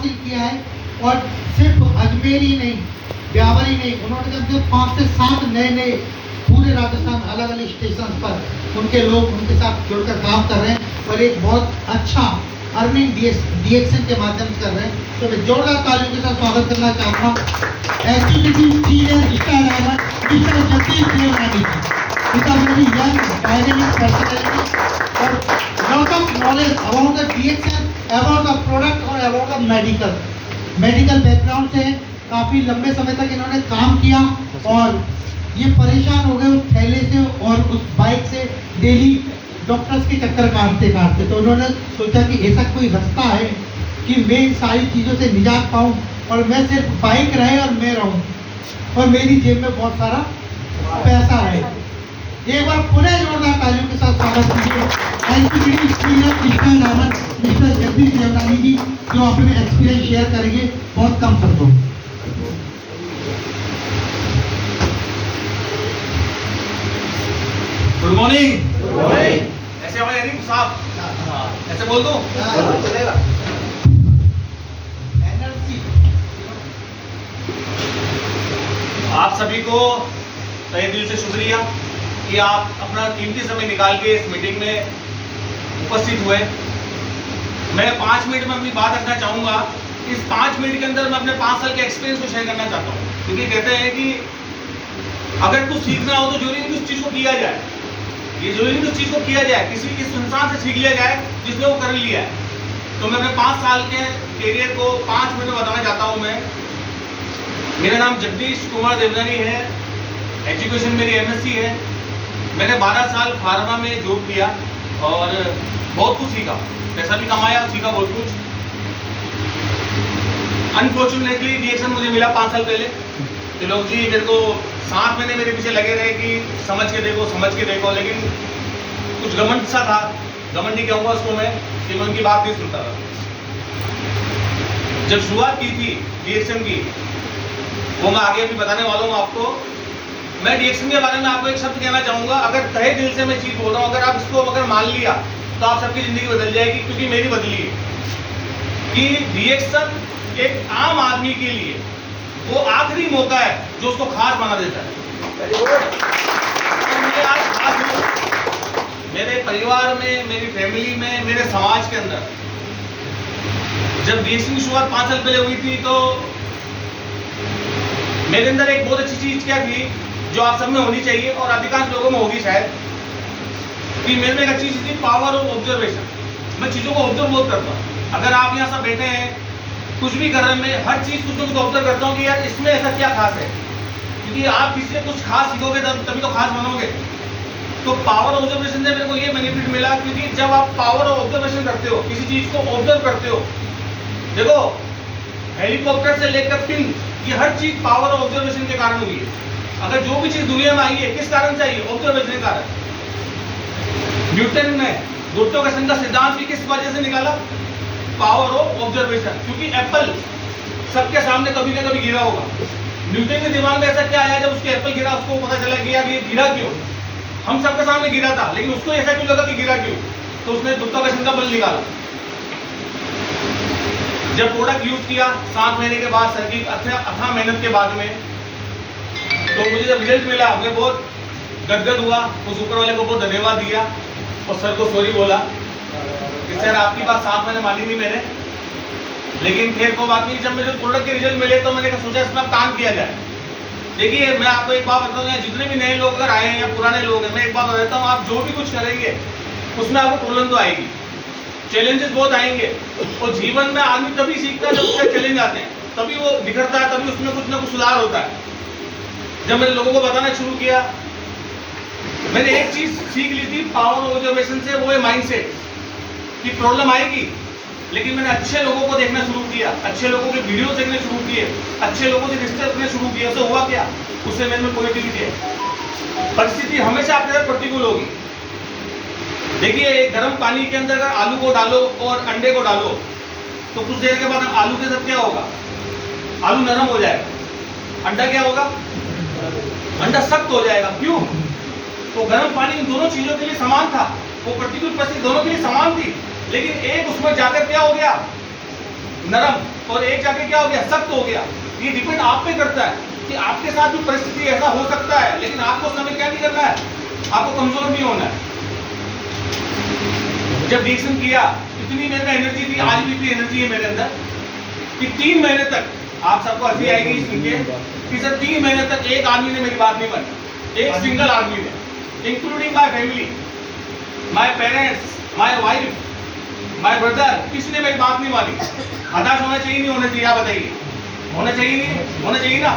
हासिल किया है। और सिर्फ अजमेर ही नहीं, ब्यावर ही नहीं, उन्होंने कम से कम 5 से 7 नए पूरे राजस्थान अलग अलग स्टेशन पर उनके लोग उनके साथ जुड़कर काम कर रहे हैं और एक बहुत अच्छा अर्निंग डीएक्शन के माध्यम से कर रहे हैं। तो मैं जोरदार तालियों के साथ स्वागत करना चाहूँगा STDC senior star icon mister Jagdish Devrani ji. इनका वेरी यंग डायनेमिक पर्सनैलिटी और lot of knowledge about the diction, about the product और अबाउट द मेडिकल बैकग्राउंड से काफ़ी लंबे समय तक इन्होंने काम किया और ये परेशान हो गए उस थैले से और उस बाइक से डेली डॉक्टर्स के चक्कर काटते। तो उन्होंने सोचा कि ऐसा कोई रास्ता है कि मैं इन सारी चीज़ों से निजात पाऊँ और मैं सिर्फ बाइक रहे और मैं रहूँ और मेरी जेब में बहुत सारा पैसा रहे। एक बार पुनः जोरदार तालियों के साथ स्वागत कीजिए एनसीपीटी सीनियर नामक मिस्टर जगदीश देवरानी जी, जो अपने एक्सपीरियंस शेयर करेंगे बहुत कम शब्दों। Good morning. ऐसे आवाज आ रही साहब? ऐसे बोल दो चलेगा। आप सभी को तहे दिल से शुक्रिया कि आप अपना कीमती समय निकाल के इस मीटिंग में उपस्थित हुए। मैं 5 मिनट में अपनी बात रखना चाहूँगा। इस 5 मिनट के अंदर मैं अपने 5 साल के एक्सपीरियंस को शेयर करना चाहता हूँ, क्योंकि कहते हैं कि अगर कुछ सीखना हो तो जरूरी नहीं उस चीज़ को किया जाए, ये जरूरी नहीं उस चीज़ को किया जाए, किसी इस इंसान से सीख लिया जाए जिसने वो कर लिया है। तो मैं अपने 5 साल के कैरियर को 5 मिनट में बताना चाहता हूँ। मेरा नाम जगदीश कुमार देवरानी है, एजुकेशन मेरी एमएससी है। मैंने 12 साल फार्मा में जॉब किया और बहुत कुछ सीखा, पैसा भी कमाया, सीखा बहुत कुछ। अनफॉर्चुनेटली रिएक्शन मुझे मिला 5 साल पहले कि लोग जी मेरे को 7 महीने मेरे पीछे लगे रहे कि समझ के देखो, लेकिन कुछ घमंड सा था, घमंड नहीं कहूँगा उसको मैं, कि मैं उनकी बात नहीं सुनता था। जब शुरुआत की थी रिएक्शन की, वो मैं आगे भी बताने वाला हूँ आपको। मैं रिएक्शन के बारे में आपको एक शब्द कहना चाहूँगा, अगर तहे दिल से मैं चीज़ बोल रहा हूँ, अगर आप इसको अगर मान लिया तो आप सबकी ज़िंदगी बदल जाएगी, क्योंकि मेरी बदली है। कि रिएक्शन एक आम आदमी के लिए वो आखिरी मौका है जो उसको खास बना देता है। मैं आज खास हूँ मेरे परिवार में, मेरी फैमिली में, मेरे समाज के अंदर। जब रिएक्शन की शुरुआत 5 साल पहले हुई थी तो मेरे अंदर एक बहुत अच्छी चीज क्या थी जो आप सब में होनी चाहिए और अधिकांश लोगों में होगी शायद, कि मेरे में एक अच्छी चीज थी पावर ऑफ ऑब्जर्वेशन। मैं चीजों को ऑब्जर्व बहुत करता हूँ। अगर आप यहाँ सब बैठे हैं, कुछ भी कर रहे हैं, मैं हर चीज कुछ ना कुछ ऑब्जर्व करता हूँ कि यार इसमें ऐसा क्या खास है, क्योंकि आप किसी से कुछ खास सीखोगे तभी तो खास बनोगे। तो पावर ऑफ ऑब्जर्वेशन से मेरे को ये बेनिफिट मिला, क्योंकि जब आप पावर ऑफ ऑब्जर्वेशन करते हो, किसी चीज को ऑब्जर्व करते हो, देखो हेलीकॉप्टर से लेकर पिन, ये हर चीज पावर ऑफ ऑब्जर्वेशन के कारण हुई है। अगर जो भी चीज दुनिया में आई है किस कारण से आई है? ऑब्जर्वेशन के कारण। न्यूटन ने गुरुत्वाकर्षण का सिद्धांत भी किस वजह से निकाला? Power of observation. क्योंकि एप्पल सबके सामने कभी ना कभी गिरा होगा। न्यूटन के दिमाग में ऐसा क्या आया जब उसके एप्पल गिरा, उसको पता चला कि यार ये गिरा क्यों? हम सबके सामने गिरा था, लेकिन उसको ऐसा क्यों लगा कि गिरा क्यों? तो उसने गुरुत्वाकर्षण का बल निकाला। जब प्रोडक्ट यूज किया 7 महीने के बाद, सर की अथाह मेहनत के बाद में, तो मुझे जब रिजल्ट मिला मैं बहुत गदगद हुआ। उस ऊपर वाले को बहुत धन्यवाद दिया और सर को सॉरी बोला कि सर आपकी बात 7 महीने मानी नहीं मैंने, लेकिन फिर को बात नहीं। जब मेरे प्रोडक्ट के रिजल्ट मिले तो मैंने सोचा इसमें काम किया जाए। देखिए मैं आपको एक बात बताऊँ, जितने भी नए लोग अगर आए हैं या पुराने लोग हैं, मैं एक बात बताता हूँ, आप जो भी कुछ करेंगे उसमें आपको प्रॉब्लम तो आएगी, चैलेंजेस बहुत आएंगे। और जीवन में आदमी तभी सीखता है जब उसके चैलेंज आते हैं, तभी वो निखरता है, तभी उसमें कुछ ना कुछ सुधार होता है। जब मैंने लोगों को बताना शुरू किया, मैंने एक चीज सीख ली थी पावर ऑब्जर्वेशन से, वो है माइंडसेट। कि प्रॉब्लम आएगी, लेकिन मैंने अच्छे लोगों को देखना शुरू किया, अच्छे लोगों के वीडियोस देखने शुरू किए, अच्छे लोगों से रिश्ते रखने शुरू किए। उससे हुआ क्या? उससे मेरे में पॉजिटिविटी है। परिस्थिति हमेशा आपके साथ प्रतिकूल होगी। देखिए एक गर्म पानी के अंदर अगर आलू को डालो और अंडे को डालो, तो कुछ देर के बाद आलू के साथ क्या होगा? आलू नरम हो जाएगा, अंडा क्या होगा? अंडा सख्त हो जाएगा। क्यों? तो गर्म पानी इन दोनों चीजों के लिए समान था, वो प्रतिकूल परिस्थिति दोनों के लिए समान थी, लेकिन एक उसमें जाकर क्या हो गया? नरम और एक जाके क्या हो गया, सख्त हो गया। ये डिपेंड आप पे करता है कि आपके साथ भी परिस्थिति ऐसा हो सकता है, लेकिन आपको उस समय क्या नहीं करना है, आपको कमजोर नहीं होना है। जब रिएक्शन किया, इतनी मेरे में एनर्जी थी, आज भी इतनी एनर्जी है मेरे अंदर कि 3 महीने तक, आप सबको हंसी आएगी सुन के कि सर 3 महीने तक एक आदमी ने मेरी बात नहीं मानी, एक सिंगल आदमी ने, including my family, my parents, my wife, my brother, किसी ने मेरी बात नहीं मानी। हताश होना चाहिए नहीं होना चाहिए, आप बताइए, होना चाहिए नहीं होना चाहिए ना।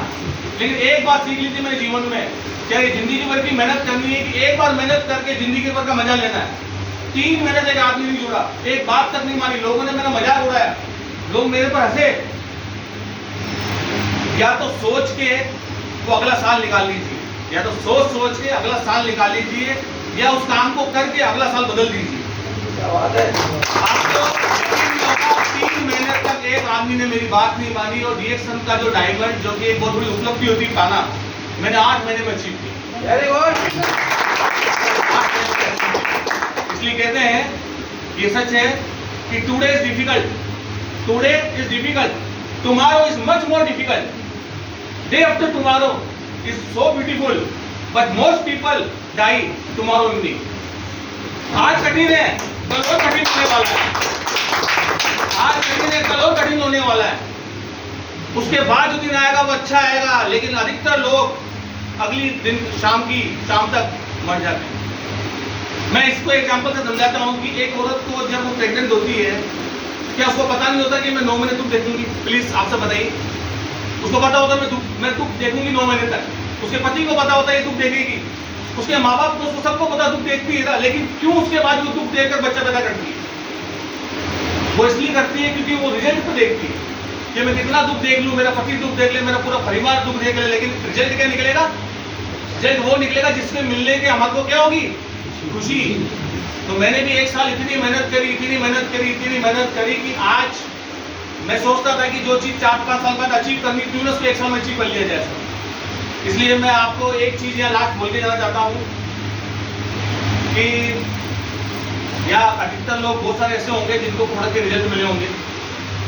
लेकिन एक बात सीख ली थी मेरे जीवन में, क्या ये जिंदगी भर की मेहनत करनी है कि एक बार मेहनत करके जिंदगी भर का मजा लेना है। 3 महीने तक आदमी नहीं जुड़ा, एक बात तक नहीं मानी, लोगों ने मेरा मजाक उड़ाया, लोग मेरे पर हंसे। या तो सोच के वो अगला साल निकाल लीजिए, या तो सोच के अगला साल निकाल लीजिए, या उस काम को करके अगला साल बदल दीजिए। क्या बात है। आपको 3 महीने तक एक आदमी ने मेरी बात नहीं मानी, और रिएक्शन का जो डायमंड, जो कि एक बहुत बड़ी उपलब्धि होती पाना, मैंने 8 महीने में अचीव किया। Very good. इसलिए कहते हैं, ये सच है कि today is difficult, tomorrow is much more difficult, day after tomorrow is so beautiful, but most people die tomorrow evening. आज कठिन है, कल और कठिन होने वाला है, आज कठिन है, कल और कठिन होने वाला है, उसके बाद जो दिन आएगा वो अच्छा आएगा। लेकिन अधिकतर लोग अगली दिन शाम तक मर जाते हैं। मैं इसको एग्जांपल से समझाता हूँ कि एक औरत को जब वो प्रेग्नेंट होती है, क्या उसको पता नहीं होता कि मैं 9 महीने दुख देखूंगी? प्लीज आप सब बताइए। उसको पता होता मैं दुख देखूंगी 9 महीने तक। उसके पति को पता होता है ये दुख देखेगी, उसके माँ बाप को, उसको सबको पता दुख देखती है, लेकिन क्यों उसके बाद वो दुख देखकर बच्चा पैदा करती है? वो इसलिए करती है क्योंकि वो रिजल्ट को देखती है कि मैं कितना दुख देख लूं, मेरा पति दुख देख ले, मेरा पूरा परिवार दुख देख ले, लेकिन रिजल्ट क्या निकलेगा? रिजल्ट वो निकलेगा जिसमें मिलने के हमको क्या होगी? खुशी। तो मैंने भी 1 साल इतनी मेहनत करी कि आज मैं सोचता था कि जो चीज 4-5 साल बाद अचीव करनी थी, उसको 1 साल में अचीव कर लिया जाए। इसलिए मैं आपको एक चीज यहाँ लास्ट बोल के जाना चाहता हूँ कि या अधिकतर लोग, बहुत सारे ऐसे होंगे जिनको प्रोडक्ट के रिजल्ट मिले होंगे,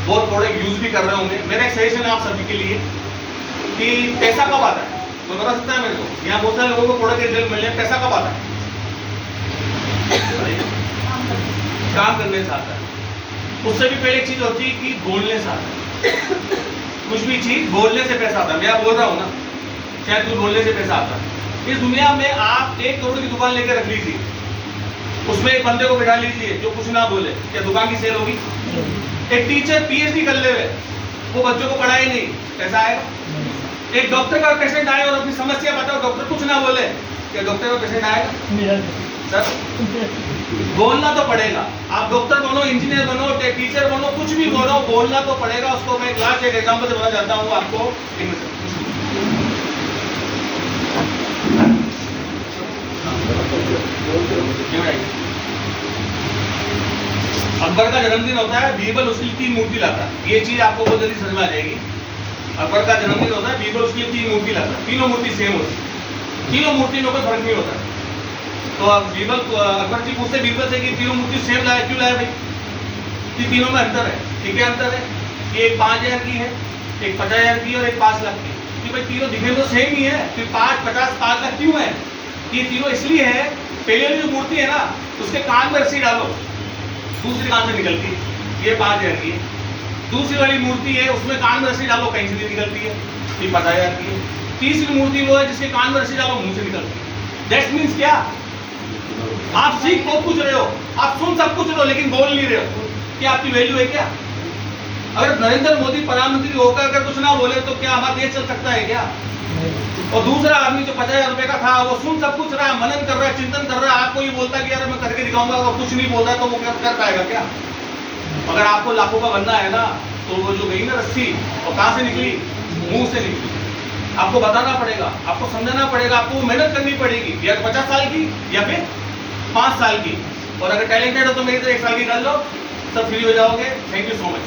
बहुत प्रोडक्ट यूज भी कर रहे होंगे। मेरा एक सजेशन है आप सभी के लिए कि पैसा कब आता है? कोई बता सकता है मेरे को? यहाँ बहुत सारे लोगों को प्रोडक्ट के रिजल्ट मिले, पैसा कब आता है? काम करने से आता है। उससे भी पहले एक चीज होती है कि बोलने से आता है। कुछ भी चीज बोलने से पैसा आता है। मैं बोल रहा हूँ ना, शायद कुछ बोलने से पैसा आता है। इस दुनिया में आप 1 करोड़ की दुकान लेकर रख लीजिए, उसमें एक बंदे को बिठा लीजिए जो कुछ ना बोले, क्या दुकान की सेल होगी? एक टीचर PhD कर ले, वो बच्चों को पढ़ाए नहीं, पैसा आएगा? एक डॉक्टर का पेशेंट आए और अपनी समस्या बताओ, डॉक्टर कुछ ना बोले, क्या डॉक्टर का पेशेंट आएगा? सर बोलना तो पड़ेगा। आप डॉक्टर बनो, इंजीनियर बनो, टीचर बनो, कुछ भी बनो, बोलना तो पड़ेगा। उसको मैं लास्ट एक एग्जांपल से बताना चाहता हूँ आपको। अकबर का जन्मदिन होता है, बीरबल उसकी 3 मूर्ति लाता है। ये चीज आपको बहुत जल्दी समझ में आ जाएगी। अकबर का जन्मदिन होता है, बीरबल उसकी 3 मूर्ति लाता है, तीनों मूर्ति सेम होती है, तीनों मूर्ति में कोई फर्क नहीं होता। तो बीरबल, अकबर जी पूछते बीरबल से कि तीनों मूर्ति सेम लाया, क्यों लाया भाई? कि तीनों में अंतर है। ठीक है, अंतर है कि एक 5,000 की है, एक 50,000 की और एक 5 लाख की। कि भाई तीनों दिखने तो सेम ही है, फिर 5, 50, 5 लाख क्यों है? ये तीनों इसलिए है, पहले वाली जो मूर्ति है ना, उसके कान में रस्सी डालो, दूसरी कान से निकलती है, ये 5,000 की है। दूसरी वाली मूर्ति है, उसमें कान में रस्सी डालो, कहीं से नहीं निकलती है, ये 50,000 की है। तीसरी मूर्ति वो है जिसके कान में रस्सी डालो, मुंह से निकलती है। दैट मीन्स क्या? आप सीख बहुत कुछ रहे हो, आप सुन सब कुछ रहे हो, लेकिन बोल नहीं रहे हो। क्या आपकी वैल्यू है क्या? अगर नरेंद्र मोदी प्रधानमंत्री होकर अगर कुछ ना बोले तो क्या हमारा देश चल सकता है क्या? और दूसरा आदमी जो 50,000 रुपए का था, वो सुन सब कुछ रहा है, मनन कर रहा है, चिंतन कर रहा है, आपको ये बोलता है कि यार मैं करके दिखाऊंगा, और कुछ नहीं बोल रहा है, तो वो कर पाएगा क्या? अगर आपको लाखों का बनना है ना, तो वो जो गई ना रस्सी, और कहाँ से निकली? मुंह से निकली। आपको बताना पड़ेगा, आपको समझाना पड़ेगा, आपको मेहनत करनी पड़ेगी, या 50 साल की या फिर 5 साल की। और अगर टैलेंटेड हो तो मेरी तरह 1 साल की कर लो, सब फ्री हो जाओगे। Thank you so much.